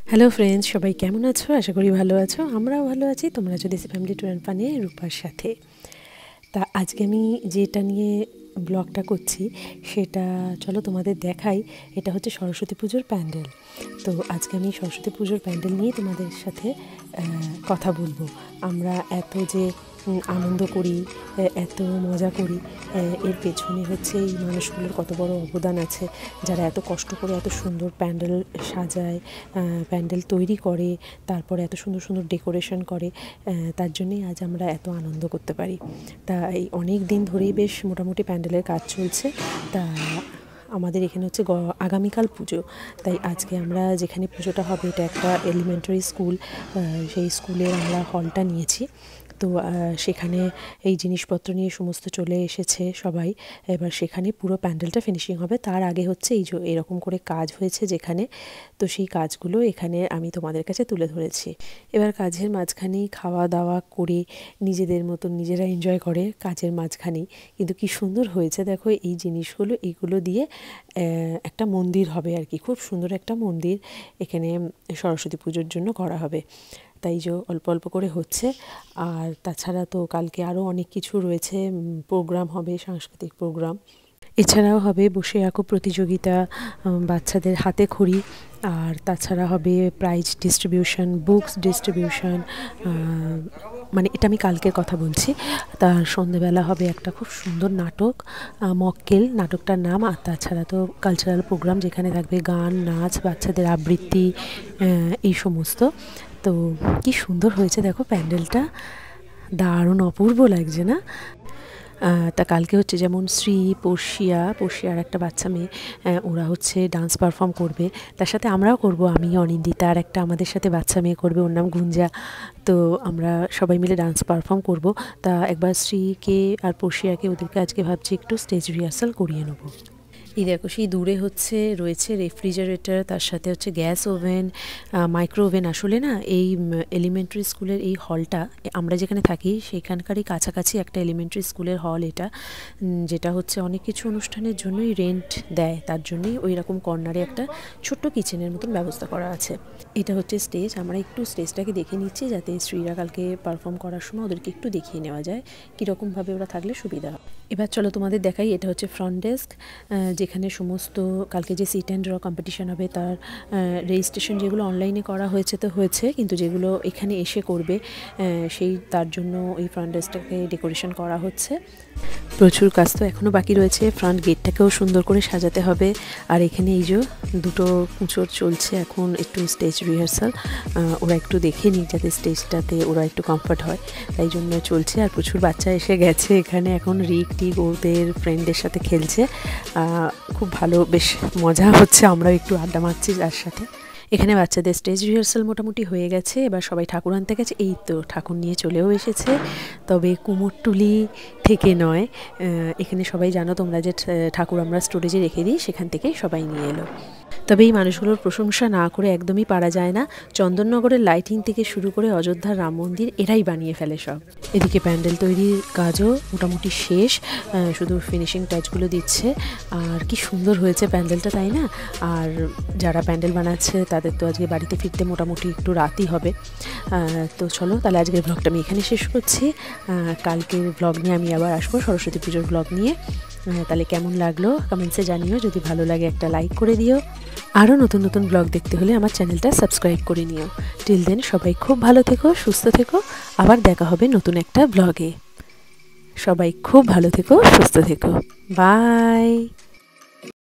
Hello friends, সবাই কেমন আছো? আশা করি ভালো আছো। আমরাও ভালো আছি। তোমরা যদি ফ্যামিলি ট্যুর অ্যান্ড ফানে রূপার সাথে। তা আজকে আমি যেটা নিয়ে ব্লগটা করছি সেটা চলো তোমাদের দেখাই। এটা হচ্ছে সরস্বতী পুজোর প্যান্ডেল। তো আজকে আমি সরস্বতী পুজোর প্যান্ডেল নিয়ে তোমাদের সাথে কথা বলবো। আমরা এত যে আনন্দ করি, এত মজা করি, এর পেছনে হচ্ছে এই মানুষগুলোর কত বড় অবদান আছে, যারা এত কষ্ট করে এত সুন্দর প্যান্ডেল সাজায়, প্যান্ডেল তৈরি করে, তারপরে এত সুন্দর সুন্দর ডেকোরেশন করে। তার জন্যই আজ আমরা এত আনন্দ করতে পারি। তা এই অনেক দিন ধরেই বেশ মোটামুটি প্যান্ডেলের কাজ চলছে। তা আমাদের এখানে হচ্ছে আগামীকাল পুজো। তাই আজকে আমরা যেখানে পুজোটা হবে এটা একটা এলিমেন্টারি স্কুল, সেই স্কুলের আমরা হলটা নিয়েছি। তো সেখানে এই জিনিসপত্র নিয়ে সমস্ত চলে এসেছে সবাই। এবার সেখানে পুরো প্যান্ডেলটা ফিনিশিং হবে। তার আগে হচ্ছে এই যে এরকম করে কাজ হয়েছে যেখানে, তো সেই কাজগুলো এখানে আমি তোমাদের কাছে তুলে ধরেছি। এবার কাজের মাঝখানেই খাওয়া দাওয়া করে নিজেদের মতন নিজেরা এনজয় করে কাজের মাঝখানেই। কিন্তু কি সুন্দর হয়েছে দেখো এই জিনিসগুলো, এইগুলো দিয়ে একটা মন্দির হবে আর কি, খুব সুন্দর একটা মন্দির এখানে সরস্বতী পুজোর জন্য করা হবে। তাই যে অল্প অল্প করে হচ্ছে। আর তাছাড়া তো কালকে আরও অনেক কিছু রয়েছে, প্রোগ্রাম হবে, সাংস্কৃতিক প্রোগ্রাম। এছাড়াও হবে বসে আঁকো প্রতিযোগিতা, বাচ্চাদের হাতে খড়ি, আর তাছাড়া হবে প্রাইজ ডিস্ট্রিবিউশন, বুকস ডিস্ট্রিবিউশন। মানে এটা আমি কালকের কথা বলছি। তার সন্ধেবেলা হবে একটা খুব সুন্দর নাটক, মক্কেল নাটকটার নাম। আর তাছাড়া তো কালচারাল প্রোগ্রাম যেখানে থাকবে গান, নাচ, বাচ্চাদের আবৃত্তি, এই সমস্ত। তো কি সুন্দর হয়েছে দেখো প্যান্ডেলটা, দারুণ অপূর্ব লাগছে না? তা কালকে হচ্ছে যেমন শ্রী, পর্ষিয়ার একটা বাচ্চা মেয়ে, ওরা হচ্ছে ডান্স পারফর্ম করবে। তার সাথে আমরাও করব, আমি অনিন্দিতা আর একটা আমাদের সাথে বাচ্চা মেয়ে করবে, ওর নাম গুঞ্জা। তো আমরা সবাই মিলে ডান্স পারফর্ম করব। তা একবার শ্রীকে আর পর্ষিয়াকে ওদেরকে আজকে ভাবছি একটু স্টেজ রিহার্সাল করিয়ে নেবো। এই দেখো সেই দূরে হচ্ছে রয়েছে রেফ্রিজারেটর, তার সাথে হচ্ছে গ্যাস ওভেন, মাইক্রো ওভেন। আসলে না এই এলিমেন্টারি স্কুলের এই হলটা, আমরা যেখানে থাকি সেখানকারই কাছাকাছি একটা এলিমেন্টারি স্কুলের হল এটা, যেটা হচ্ছে অনেক কিছু অনুষ্ঠানের জন্যই রেন্ট দেয়। তার জন্যই ওই রকম কর্নারে একটা ছোট্ট কিচেনের মতন ব্যবস্থা করা আছে। এটা হচ্ছে স্টেজ। আমরা একটু স্টেজটাকে দেখে নিচ্ছি যাতে শ্রীরা কালকে পারফর্ম করার সময় ওদেরকে একটু দেখিয়ে নেওয়া যায় কীরকমভাবে ওরা থাকলে সুবিধা হয়। এবার চলো তোমাদের দেখাই। এটা হচ্ছে ফ্রন্ট ডেস্ক, যেখানে সমস্ত কালকে যে সিট অ্যান্ড ড্র কম্পিটিশান হবে তার রেজিস্ট্রেশন যেগুলো অনলাইনে করা হয়েছে তো হয়েছে, কিন্তু যেগুলো এখানে এসে করবে তার জন্য এই ফ্রন্ট ডেস্কটাকে ডেকোরেশন করা হচ্ছে। প্রচুর কাজ তো এখনও বাকি রয়েছে। ফ্রন্ট গেটটাকেও সুন্দর করে সাজাতে হবে। আর এখানে এই যে দুটো কুঁচোর চলছে এখন একটু স্টেজ রিহার্সাল, ওরা একটু দেখে নিই যাতে স্টেজটাতে ওরা একটু কমফর্ট হয়, তাই জন্য চলছে। আর প্রচুর বাচ্চা এসে গেছে এখানে, এখন রিক টিক ওদের ফ্রেন্ডের সাথে খেলছে। খুব ভালো, বেশ মজা হচ্ছে, আমরাও একটু আড্ডা মারছি তার সাথে। এখানে বাচ্চাদের স্টেজ রিহার্সাল মোটামুটি হয়ে গেছে। এবার সবাই ঠাকুর আনতে গেছে। এই তো ঠাকুর নিয়ে চলেও এসেছে, তবে কুমোরটুলি থেকে নয়। এখানে সবাই জানো তোমরা যে ঠাকুর আমরা স্টোরেজে রেখে দিই, সেখান থেকেই সবাই নিয়ে এলো। তবে এই মানুষগুলোর প্রশংসা না করে একদমই পারা যায় না। চন্দননগরের লাইটিং থেকে শুরু করে অযোধ্যার রাম মন্দির এরাই বানিয়ে ফেলে সব। এদিকে প্যান্ডেল তৈরির কাজও মোটামুটি শেষ, শুধু ফিনিশিং টাচগুলো দিচ্ছে। আর কি সুন্দর হয়েছে প্যান্ডেলটা, তাই না? আর যারা প্যান্ডেল বানাচ্ছে তাদের তো আজকে বাড়িতে ফিরতে মোটামুটি একটু রাতই হবে। তো চলো তাহলে আজকের ব্লগটা আমি এখানে শেষ করছি। কালকের ব্লগ নিয়ে আমি আবার আসবো, সরস্বতী পুজোর ব্লগ নিয়ে। তাহলে কেমন লাগলো কমেন্টসে জানিও, যদি ভালো লাগে একটা লাইক করে দিও। আরও নতুন নতুন ব্লগ দেখতে হলে আমার চ্যানেলটা সাবস্ক্রাইব করে নিও। টিল দেন সবাই খুব ভালো থেকো, সুস্থ থেকো। আবার দেখা হবে নতুন একটা ব্লগে। সবাই খুব ভালো থেকো, সুস্থ থেকো। বাই।